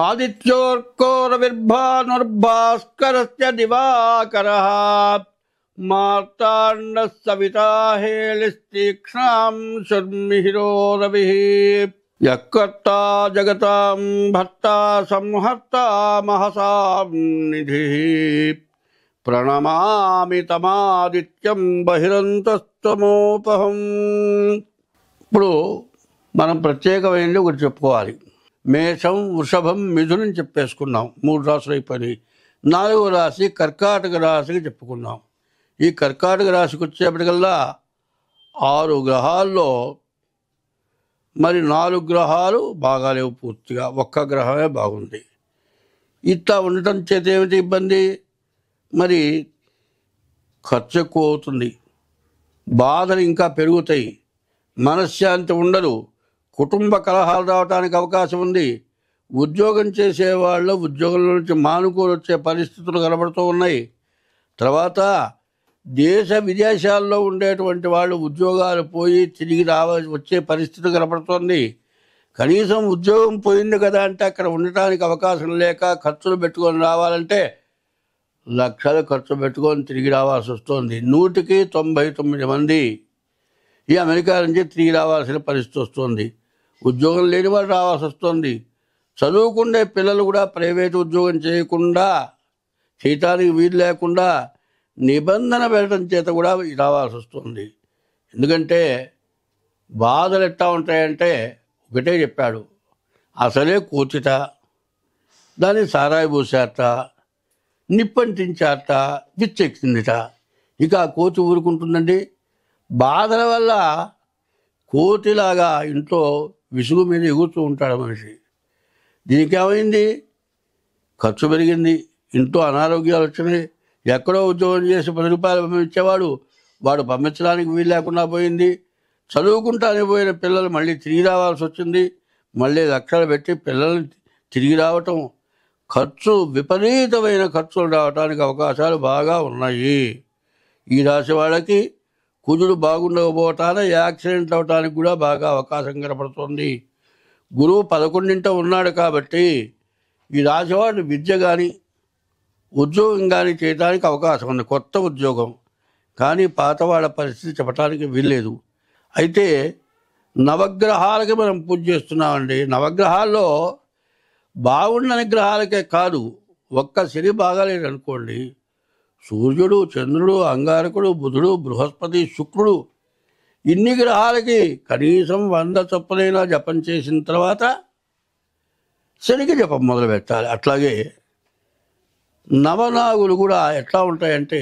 ఆదిత్యోర్కోరవిర్భానుర్భాస్కరస్య దివాకరః మార్తాండః సవితా హేళిస్తీక్ష్ణాం శర్మిహిరో రవిః యఃకర్తా జగతాం భర్తా సంహర్తా మహసాం నిధిః ప్రణమామి తమాదిత్యం బహిరంతస్తమోపహం. ఇప్పుడు మనం ప్రత్యేకమైనది ఒకటి చెప్పుకోవాలి. మేషం, వృషభం, మిథునం చెప్పేసుకున్నాం. 3 రాసులు అయిపోయినాయి. 4వ రాశి కర్కాటక రాశికి చెప్పుకున్నాం. ఈ కర్కాటక రాశికి వచ్చేప్పటికల్లా 6 గ్రహాల్లో మరి 4 గ్రహాలు బాగాలేవు, పూర్తిగా ఒక్క గ్రహమే బాగుంది. ఇట్లా ఉండటం చేత ఏమిటి ఇబ్బంది? మరి ఖర్చు ఎక్కువ అవుతుంది, బాధలు ఇంకా పెరుగుతాయి, మనశ్శాంతి ఉండదు, కుటుంబ కలహాలు రావడానికి అవకాశం ఉంది. ఉద్యోగం చేసేవాళ్ళు ఉద్యోగంలో నుంచి మానుకోలు వచ్చే పరిస్థితులు కనబడుతూ ఉన్నాయి. తర్వాత దేశ విదేశాల్లో ఉండేటువంటి వాళ్ళు ఉద్యోగాలు పోయి తిరిగి వచ్చే పరిస్థితి కనబడుతోంది. కనీసం ఉద్యోగం పోయింది కదా అంటే అక్కడ ఉండటానికి అవకాశం లేక ఖర్చులు పెట్టుకొని రావాలంటే లక్షలు ఖర్చు పెట్టుకొని తిరిగి రావాల్సి వస్తుంది. 100కి 99 మంది ఈ అమెరికా నుంచి తిరిగి రావాల్సిన పరిస్థితి వస్తుంది. ఉద్యోగం లేని వాళ్ళు రావాల్సి వస్తుంది. చదువుకునే పిల్లలు కూడా ప్రైవేటు ఉద్యోగం చేయటానికి వీలు లేకుండా నిబంధన పెట్టడం చేత కూడా రావాల్సి వస్తుంది. ఎందుకంటే బాధలు ఎట్టా ఉంటాయంటే ఒకటే చెప్పాడు, అసలే కూచిట, దాన్ని సారాయి పూసారట, నిప్పంటించారట, విచ్చెక్కిందిట. ఇక ఆ కోతి ఊరుకుంటుందండి? బాధల వల్ల కోతిలాగా ఇంట్లో విసుగు మీద ఎగురుతూ ఉంటాడు మనిషి. దీనికి ఏమైంది? ఖర్చు పెరిగింది, ఇంట్లో అనారోగ్యాలు వచ్చినాయి. ఎక్కడో ఉద్యోగం చేసి 10 రూపాయలు పంపించేవాడు వాడు పంపించడానికి వీలు లేకుండా పోయింది. చదువుకుంటానే పోయిన పిల్లలు మళ్ళీ తిరిగి రావాల్సి వచ్చింది. మళ్ళీ లక్షలు పెట్టి పిల్లల్ని తిరిగి రావటం, విపరీతమైన ఖర్చులు రావడానికి అవకాశాలు బాగా ఉన్నాయి. ఈ రాశి వాళ్ళకి కుజుడు బాగుండకపోవటాన యాక్సిడెంట్ అవటానికి కూడా బాగా అవకాశం కనపడుతుంది. గురువు 11వ ఉన్నాడు కాబట్టి ఈ రాశివాడు విద్య కానీ ఉద్యోగం కానీ చేయడానికి అవకాశం ఉంది, కొత్త ఉద్యోగం. కానీ పాతవాళ్ళ పరిస్థితి చెప్పడానికి వీల్లేదు. అయితే నవగ్రహాలకి మనం పూజ చేస్తున్నామండి. నవగ్రహాల్లో బాగుండని గ్రహాలకే కాదు, ఒక్క శని బాగాలేడు అనుకోండి, సూర్యుడు, చంద్రుడు, అంగారకుడు, బుధుడు, బృహస్పతి, శుక్రుడు, ఇన్ని గ్రహాలకి కనీసం 100 చొప్పునైనా జపం చేసిన తర్వాత శనికి జపం మొదలు పెట్టాలి. అట్లాగే నవనాగులు కూడా ఎట్లా ఉంటాయంటే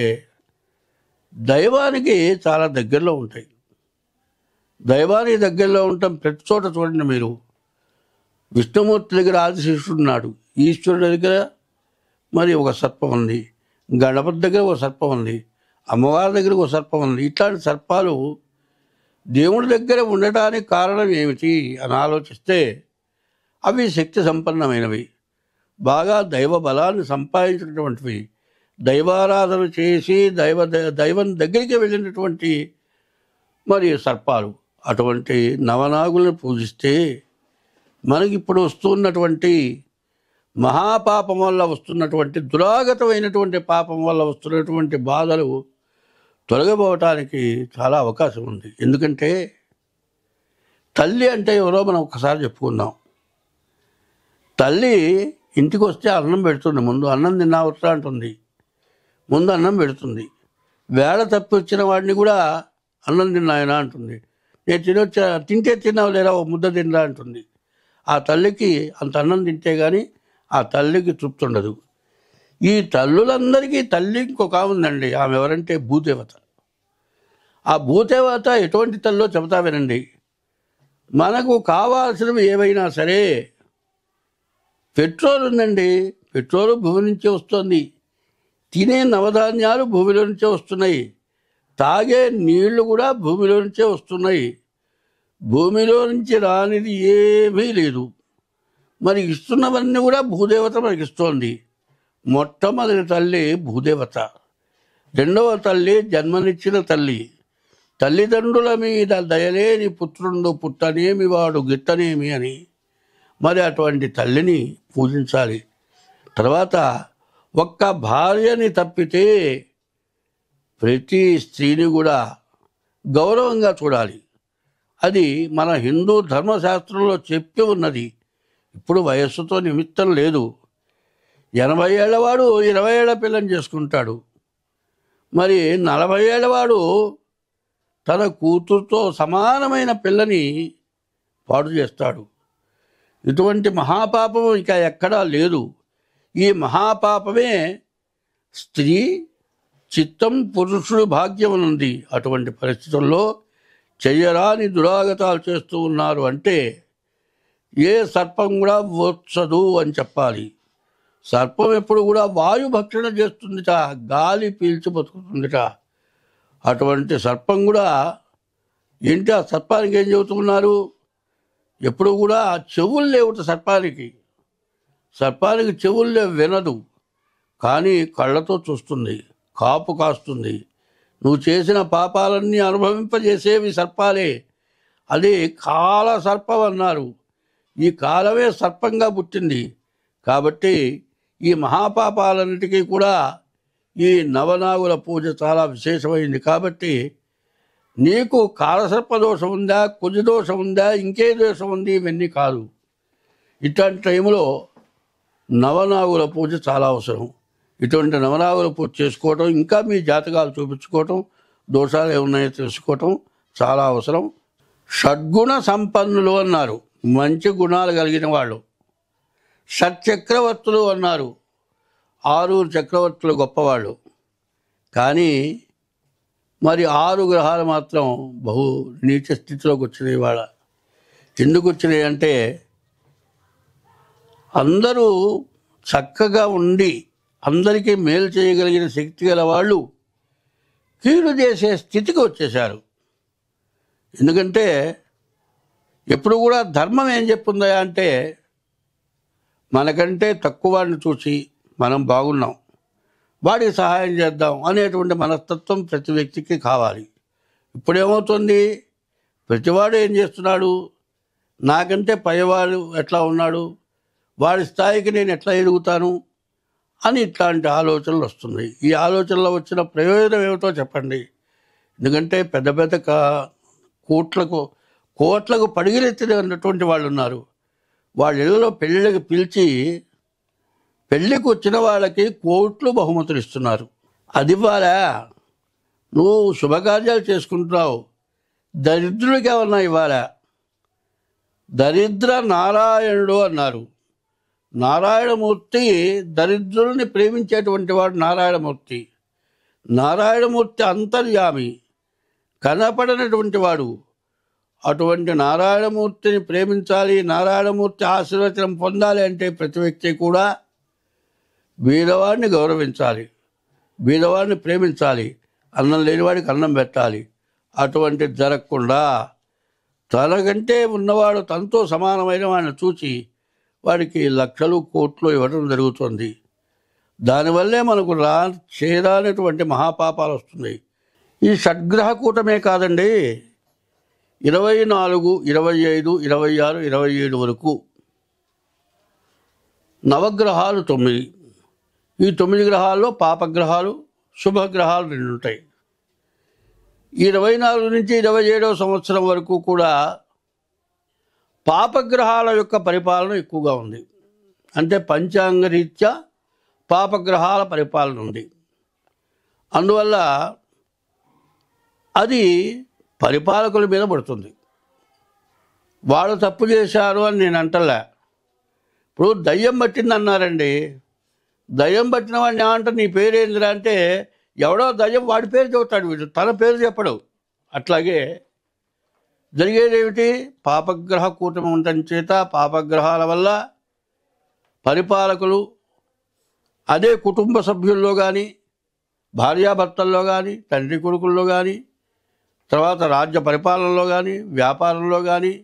దైవానికి చాలా దగ్గరలో ఉంటాయి. దైవానికి దగ్గరలో ఉంటాం ప్రతి చోట. చూడండి మీరు, విష్ణుమూర్తి దగ్గర ఆదిశేషుడు ఉన్నాడు, ఈశ్వరుడి దగ్గర మరి ఒక సర్పం ఉంది, గణపతి దగ్గర ఒక సర్పం ఉంది, అమ్మవారి దగ్గర ఒక సర్పం ఉంది. ఇట్లాంటి సర్పాలు దేవుడి దగ్గర ఉండటానికి కారణం ఏమిటి అని ఆలోచిస్తే అవి శక్తి సంపన్నమైనవి, బాగా దైవ బలాన్ని సంపాదించినటువంటివి, దైవారాధన చేసి దైవం దగ్గరికి వెళ్ళినటువంటి మరి సర్పాలు. అటువంటి నవనాగులను పూజిస్తే మనకి ఇప్పుడు వస్తున్నటువంటి మహాపాపం వల్ల వస్తున్నటువంటి దురాగతమైనటువంటి పాపం వల్ల వస్తున్నటువంటి బాధలు తొలగిపోవటానికి చాలా అవకాశం ఉంది. ఎందుకంటే తల్లి అంటే ఎవరో మనం ఒకసారి చెప్పుకుందాం. తల్లి ఇంటికి వస్తే అన్నం పెడుతుంది, ముందు అన్నం తిన్నావట్రా అంటుంది, ముందు అన్నం పెడుతుంది. వేళ తప్పి వచ్చిన వాడిని కూడా అన్నం తిన్నాయనా అంటుంది. నేను తింటే తిన్నావు లేరా, ఓ ముద్ద తినరా అంటుంది. ఆ తల్లికి అంత అన్నం తింటే కానీ ఆ తల్లికి తృప్తి ఉండదు. ఈ తల్లులందరికీ తల్లి ఇంకొక ఉందండి, ఆమె ఎవరంటే భూదేవత. ఆ భూదేవత ఎటువంటి తల్లో చెబుతా వినండి. మనకు కావాల్సినవి ఏవైనా సరే, పెట్రోల్ ఉందండి, పెట్రోల్ భూమి నుంచే వస్తుంది, తినే నవధాన్యాలు భూమిలో నుంచే వస్తున్నాయి, తాగే నీళ్లు కూడా భూమిలో నుంచే వస్తున్నాయి. భూమిలో నుంచి రానిది ఏమీ లేదు. మరి ఇస్తున్నవన్నీ కూడా భూదేవత మనకి ఇస్తోంది. మొట్టమొదటి తల్లి భూదేవత, రెండవ తల్లి జన్మనిచ్చిన తల్లి. తల్లిదండ్రుల మీద దయలేని పుత్రుండు పుట్టనేమి వాడు గిట్టనేమి అని మరి అటువంటి తల్లిని పూజించాలి. తర్వాత ఒక్క భార్యని తప్పితే ప్రతి స్త్రీని కూడా గౌరవంగా చూడాలి. అది మన హిందూ ధర్మశాస్త్రంలో చెప్పి ఉన్నది. ఇప్పుడు వయస్సుతో నిమిత్తం లేదు. 80 ఏళ్ళవాడు 20 ఏళ్ల పిల్లని చేసుకుంటాడు. మరి 40 ఏళ్ళవాడు తన కూతురుతో సమానమైన పిల్లని పాడు చేస్తాడు. ఇటువంటి మహాపాపం ఇక ఎక్కడా లేదు. ఈ మహాపాపమే స్త్రీ చిత్తం పురుషుడు భాగ్యం ఉంది. అటువంటి పరిస్థితుల్లో చెయ్యరాని దురాగతాలు చేస్తూ ఉన్నారు అంటే ఏ సర్పం కూడా వచ్చదు అని చెప్పాలి. సర్పం ఎప్పుడు కూడా వాయు భక్షణ చేస్తుందిట, గాలి పీల్చి బతుకుతుందిట. అటువంటి సర్పం కూడా ఏంటి, ఆ సర్పానికి ఏం చెబుతున్నారు? ఎప్పుడు కూడా చెవులు లేవుట సర్పానికి. సర్పానికి చెవులు లేవు, వినదు. కానీ కళ్ళతో చూస్తుంది, కాపు కాస్తుంది. నువ్వు చేసిన పాపాలన్నీ అనుభవింపజేసేవి సర్పాలే. అది కాల సర్పం అన్నారు. ఈ కాలమే సర్పంగా పుట్టింది. కాబట్టి ఈ మహాపాపాలన్నిటికీ కూడా ఈ నవనాగుల పూజ చాలా విశేషమైంది. కాబట్టి నీకు కాలసర్ప దోషం ఉందా, కుజ దోషం ఉందా, ఇంకే దోషం ఉంది, ఇవన్నీ కాదు. ఇట్లాంటి టైంలో నవనాగుల పూజ చాలా అవసరం. ఇటువంటి నవనాగుల పూజ చేసుకోవటం, ఇంకా మీ జాతకాలు చూపించుకోవటం, దోషాలు ఏమున్నాయో తెలుసుకోవటం చాలా అవసరం. షడ్గుణ సంపన్నులు అన్నారు, మంచి గుణాలు కలిగిన వాళ్ళు. షట్చక్రవర్తులు అన్నారు, 6 చక్రవర్తులు గొప్పవాళ్ళు. కానీ మరి 6 గ్రహాలు మాత్రం బహు నీచ స్థితిలోకి వచ్చినాయి. వాళ్ళ ఎందుకు వచ్చినాయి అంటే అందరూ చక్కగా ఉండి అందరికీ మేలు చేయగలిగిన శక్తి గల వాళ్ళు కీడు చేసే స్థితికి వచ్చేశారు. ఎందుకంటే ఎప్పుడు కూడా ధర్మం ఏం చెప్పుందా అంటే మనకంటే తక్కువ వాడిని చూసి మనం బాగున్నాం, వాడికి సహాయం చేద్దాం అనేటువంటి మనస్తత్వం ప్రతి వ్యక్తికి కావాలి. ఇప్పుడేమవుతుంది, ప్రతివాడు ఏం చేస్తున్నాడు, నాకంటే పైవాడు ఎట్లా ఉన్నాడు, వాడి స్థాయికి నేను ఎట్లా ఎదుగుతాను అని ఇట్లాంటి ఆలోచనలు వస్తున్నాయి. ఈ ఆలోచనలో వచ్చిన ప్రయోజనం ఏమిటో చెప్పండి. ఎందుకంటే పెద్ద పెద్ద కోట్లకు పడిగిలెత్తినటువంటి వాళ్ళు ఉన్నారు. వాళ్ళ ఇళ్ళలో పెళ్ళిళ్ళకి పిలిచి పెళ్ళికి వచ్చిన వాళ్ళకి కోట్లు బహుమతులు ఇస్తున్నారు. అది ఇవ్వాలా? నువ్వు శుభకార్యాలు చేసుకుంటున్నావు, దరిద్రుడికి ఏమన్నా ఇవ్వాలా? దరిద్ర నారాయణుడు అన్నారు. నారాయణమూర్తి దరిద్రుల్ని ప్రేమించేటువంటి వాడు నారాయణమూర్తి. నారాయణమూర్తి అంతర్యామి, కనపడనటువంటి వాడు. అటువంటి నారాయణమూర్తిని ప్రేమించాలి, నారాయణమూర్తి ఆశీర్వచనం పొందాలి అంటే ప్రతి వ్యక్తి కూడా బీదవాడిని గౌరవించాలి, బీదవాడిని ప్రేమించాలి, అన్నం లేనివాడికి అన్నం పెట్టాలి. అటువంటి జరగకుండా తనకంటే ఉన్నవాడు తనతో సమానమైన వాడిని చూచి వాడికి లక్షలు కోట్లు ఇవ్వడం జరుగుతుంది. దానివల్లే మనకు చేరానటువంటి మహాపాపాలు వస్తున్నాయి. ఈ షడ్గ్రహ కూటమే కాదండి, 24, 25, 26, 27 వరకు నవగ్రహాలు 9. ఈ 9 గ్రహాల్లో పాపగ్రహాలు శుభగ్రహాలు 2 ఉంటాయి. ఈ 24 నుంచి 27వ సంవత్సరం వరకు కూడా పాపగ్రహాల యొక్క పరిపాలన ఎక్కువగా ఉంది. అంటే పంచాంగరీత్యా పాపగ్రహాల పరిపాలన ఉంది. అందువల్ల అది పరిపాలకుల మీద పడుతుంది. వాళ్ళు తప్పు చేశారు అని నేను అంటలే. ఇప్పుడు దయ్యం పట్టింది అన్నారండి, దయ్యం పట్టిన వాడిని ఏమంటారు, నీ పేరేందిరా అంటే ఎవడో దయ్యం వాడి పేరు చెబుతాడు, వీడు తన పేరు చెప్పడు. అట్లాగే జరిగేదేమిటి, పాపగ్రహ కూటమి ఉండటం చేత పాపగ్రహాల వల్ల పరిపాలకులు అదే కుటుంబ సభ్యుల్లో కానీ, భార్యాభర్తల్లో కానీ, తండ్రి కొడుకుల్లో కానీ, తర్వాత రాజ్య పరిపాలనలో కానీ, వ్యాపారంలో కానీ,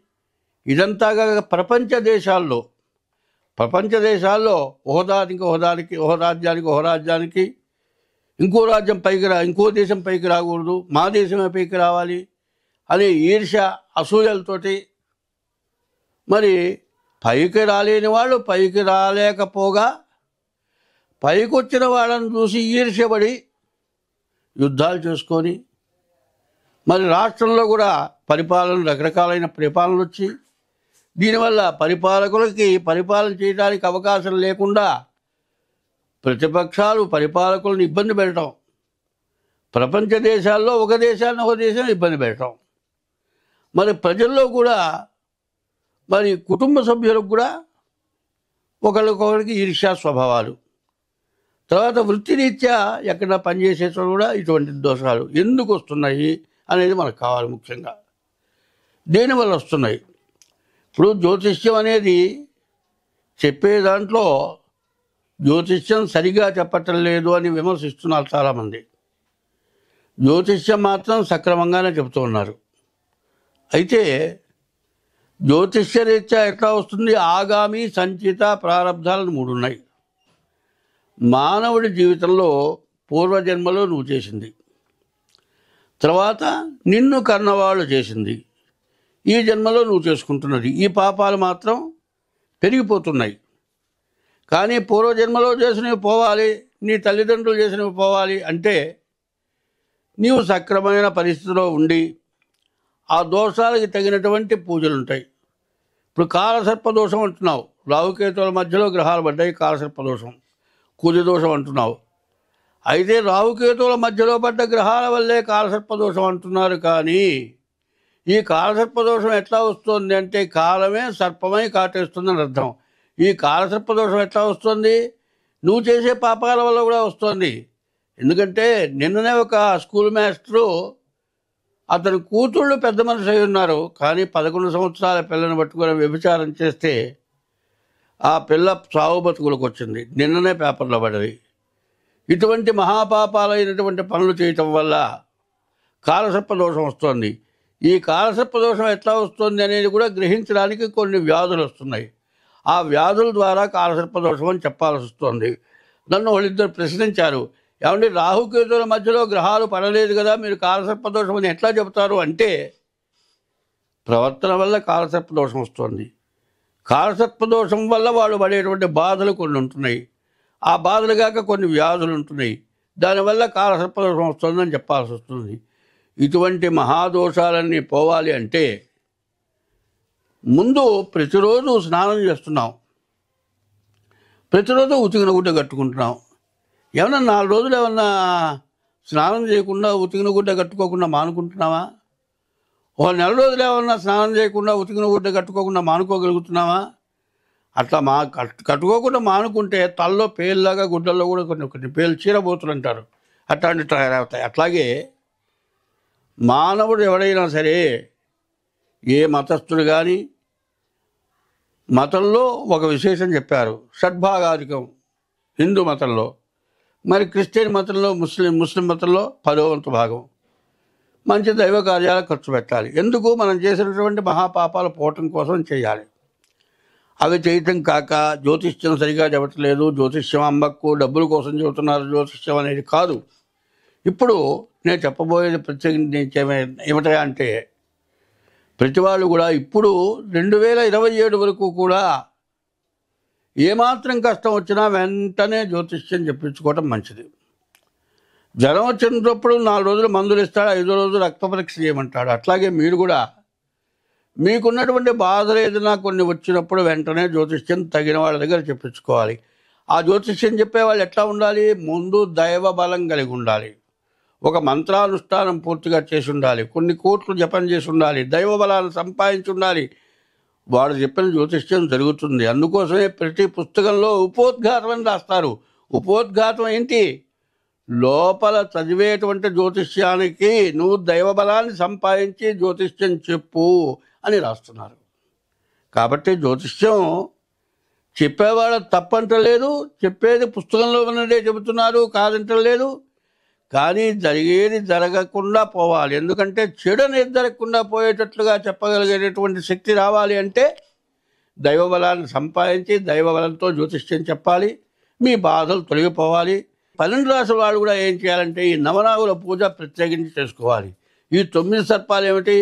ఇదంతా ప్రపంచ దేశాల్లో ఒక రాజ్యానికి ఇంకో రాజ్యం ఇంకో దేశం పైకి రాకూడదు, మా దేశమే పైకి రావాలి అనే ఈర్ష్య అసూయలతోటి మరి పైకి రాలేని వాళ్ళు పైకి రాలేకపోగా పైకొచ్చిన వాళ్ళని చూసి ఈర్ష్యపడి యుద్ధాలు చేసుకొని, మరి రాష్ట్రంలో కూడా రకరకాలైన పరిపాలనలు వచ్చి, దీనివల్ల పరిపాలకులకి పరిపాలన చేయడానికి అవకాశం లేకుండా ప్రతిపక్షాలు పరిపాలకులను ఇబ్బంది పెట్టడం, ప్రపంచ దేశాల్లో ఒక దేశం ఇబ్బంది పెట్టడం, మరి ప్రజల్లో కూడా మరి కుటుంబ సభ్యులకు కూడా ఒకరికొకరికి ఈర్ష్యా స్వభావాలు, తర్వాత వృత్తిరీత్యా ఎక్కడ పనిచేసేటప్పుడు కూడా ఇటువంటి దోషాలు ఎందుకు వస్తున్నాయి అనేది మనకు కావాలి. ముఖ్యంగా దేనివల్ల వస్తున్నాయి? ఇప్పుడు జ్యోతిష్యం అనేది చెప్పే దాంట్లో జ్యోతిష్యం సరిగా చెప్పటం లేదు అని విమర్శిస్తున్నారు చాలామంది. జ్యోతిష్యం మాత్రం సక్రమంగానే చెబుతూ ఉన్నారు. అయితే జ్యోతిష్యరీత్యా ఎట్లా వస్తుంది? ఆగామి, సంచిత, ప్రారంధాలను 3 ఉన్నాయి. మానవుడి జీవితంలో పూర్వజన్మలో నువ్వు చేసింది, తర్వాత నిన్ను కన్నవాళ్ళు చేసింది, ఈ జన్మలో నువ్వు చేసుకుంటున్నది, ఈ పాపాలు మాత్రం పెరిగిపోతున్నాయి. కానీ పూర్వజన్మలో చేసినవి పోవాలి, నీ తల్లిదండ్రులు చేసినవి పోవాలి అంటే నీవు సక్రమమైన పరిస్థితిలో ఉండి ఆ దోషాలకి తగినటువంటి పూజలు ఉంటాయి. ఇప్పుడు కాలసర్పదోషం అంటున్నావు, రాహుకేతువుల మధ్యలో గ్రహాలు పడ్డాయి, కాలసర్పదోషం, కుజదోషం అంటున్నావు. అయితే రాహుకేతువుల మధ్యలో పడ్డ గ్రహాల వల్లే కాలసర్పదోషం అంటున్నారు. కానీ ఈ కాలసర్పదోషం ఎట్లా వస్తుంది అంటే కాలమే సర్పమై కాటేస్తుందని అర్థం. ఈ కాలసర్పదోషం ఎట్లా వస్తుంది? నువ్వు చేసే పాపాల వల్ల కూడా వస్తుంది. ఎందుకంటే నిన్ననే ఒక స్కూల్ మాస్టరు అతని కూతుళ్ళు పెద్ద మనిషి అయి ఉన్నారు, కానీ 11 సంవత్సరాల పిల్లని పట్టుకొని వ్యభిచారం చేస్తే ఆ పిల్ల సావు బతుకులకు వచ్చింది. నిన్ననే పేపర్లో పడ్డది. ఇటువంటి మహాపాపాలైనటువంటి పనులు చేయటం వల్ల కాలసర్పదోషం వస్తుంది. ఈ కాలసర్పదోషం ఎట్లా వస్తుంది అనేది కూడా గ్రహించడానికి కొన్ని వ్యాధులు వస్తున్నాయి. ఆ వ్యాధుల ద్వారా కాలసర్పదోషం అని చెప్పాల్సి వస్తుంది. నన్ను వాళ్ళిద్దరు ప్రశ్నించారు, ఏమంటే రాహుకేతువుల మధ్యలో గ్రహాలు పడలేదు కదా, మీరు కాలసర్పదోషం అని ఎట్లా చెబుతారు అంటే, ప్రవర్తన వల్ల కాలసర్పదోషం వస్తుంది. కాలసర్పదోషం వల్ల వాళ్ళు పడేటువంటి బాధలు కొన్ని ఉంటున్నాయి, ఆ బాధలు కాక కొన్ని వ్యాధులు ఉంటున్నాయి, దానివల్ల కాలసర్పదోషం వస్తుందని చెప్పాల్సి వస్తుంది. ఇటువంటి మహాదోషాలన్నీ పోవాలి అంటే ముందు ప్రతిరోజు స్నానం చేస్తున్నాం, ప్రతిరోజు ఉతికిన గుడ్డ కట్టుకుంటున్నాం. ఏమన్నా 4 రోజులు ఏమన్నా స్నానం చేయకుండా ఉతికిన గుడ్డ కట్టుకోకుండా మానుకుంటున్నావా? ఒక నెల రోజులు ఏమన్నా స్నానం చేయకుండా ఉతికిన గుడ్డ కట్టుకోకుండా మానుకోగలుగుతున్నావా? అట్లా కట్టుకోకుండా మానుకుంటే తలలో పేలులాగా గుడ్డల్లో కూడా కొన్ని పేలు చీరబోతులు అంటారు, అట్లాంటి తయారవుతాయి. అట్లాగే మానవుడు ఎవడైనా సరే, ఏ మతస్థుడు కానీ, మతంలో ఒక విశేషం చెప్పారు, షడ్భాగాధికం హిందూ మతంలో, మరి క్రిస్టియన్ మతంలో, ముస్లిం మతంలో 10వ వంతు భాగం మంచి దైవ కార్యాలకు ఖర్చు పెట్టాలి. ఎందుకు? మనం చేసినటువంటి మహాపాపాలు పోవటం కోసం చేయాలి. అవి చేయటం కాక జ్యోతిష్యం సరిగా చెప్పట్లేదు, జ్యోతిష్యం అమ్మకు డబ్బుల కోసం చెబుతున్నారు, జ్యోతిష్యం అనేది కాదు. ఇప్పుడు నేను చెప్పబోయేది ప్రత్యేకించి ఏమిటా అంటే, ప్రతి వాళ్ళు కూడా ఇప్పుడు 2027 వరకు కూడా ఏమాత్రం కష్టం వచ్చినా వెంటనే జ్యోతిష్యం చెప్పించుకోవటం మంచిది. జ్వరం వచ్చినప్పుడు 4 రోజులు మందులు ఇస్తాడు, 5వ రోజు రక్త పరీక్ష చేయమంటాడు. అట్లాగే మీరు కూడా మీకున్నటువంటి బాధలు ఏదైనా కొన్ని వచ్చినప్పుడు వెంటనే జ్యోతిష్యం తగిన వాళ్ళ దగ్గర చెప్పించుకోవాలి. ఆ జ్యోతిష్యం చెప్పేవాళ్ళు ఎట్లా ఉండాలి? ముందు దైవ బలం కలిగి ఉండాలి, ఒక మంత్రానుష్ఠానం పూర్తిగా చేసి ఉండాలి, కొన్ని కోట్లు జపం చేసి ఉండాలి, దైవ బలాన్ని సంపాదించి ఉండాలి. వాడు చెప్పిన జ్యోతిష్యం జరుగుతుంది. అందుకోసమే ప్రతి పుస్తకంలో ఉపోద్ఘాతం అని రాస్తారు. ఉపోద్ఘాతం ఏంటి? లోపల చదివేటువంటి జ్యోతిష్యానికి నువ్వు దైవ బలాన్ని సంపాదించి జ్యోతిష్యం చెప్పు అని రాస్తున్నారు. కాబట్టి జ్యోతిష్యం చెప్పేవాడు తప్పంటలేదు, చెప్పేది పుస్తకంలో ఉన్నదే చెబుతున్నారు కాదంటలేదు. కానీ జరిగేది జరగకుండా పోవాలి. ఎందుకంటే చెడు అనేది జరగకుండా పోయేటట్లుగా చెప్పగలిగేటటువంటి శక్తి రావాలి అంటే దైవ బలాన్ని సంపాదించి దైవ బలంతో జ్యోతిష్యం చెప్పాలి, మీ బాధలు తొలగిపోవాలి. 12 రాసుల వాళ్ళు కూడా ఏం చేయాలంటే ఈ నవనాగుల పూజ ప్రత్యేకించి చేసుకోవాలి. ఈ 9 సర్పాలు ఏమిటి?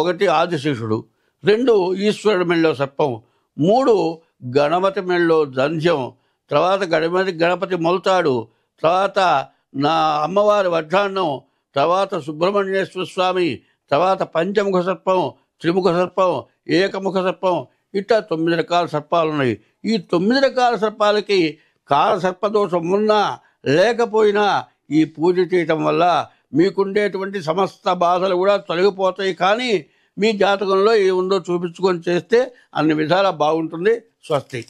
1 ఆదిశేషుడు, 2 ఈశ్వరుడు మెళ్ళో సర్పం, 3 గణపతి మెళ్ళలో జంధ్యం, తర్వాత గణపతి మొలతాడు, తర్వాత నా అమ్మవారి వడ్డాన్నం, తర్వాత సుబ్రహ్మణ్యేశ్వర స్వామి, తర్వాత పంచముఖ సర్పం, త్రిముఖ సర్పం, ఏకముఖ సర్పం, ఇట్లా 9 రకాల సర్పాలు ఉన్నాయి. ఈ 9 రకాల సర్పాలకి కాల సర్పదోషం ఉన్నా లేకపోయినా ఈ పూజ చేయటం వల్ల మీకుండేటువంటి సమస్త బాధలు కూడా తొలగిపోతాయి. కానీ మీ జాతకంలో ఏముందో చూపించుకొని చేస్తే అన్ని విధాలా బాగుంటుంది. స్వస్తి.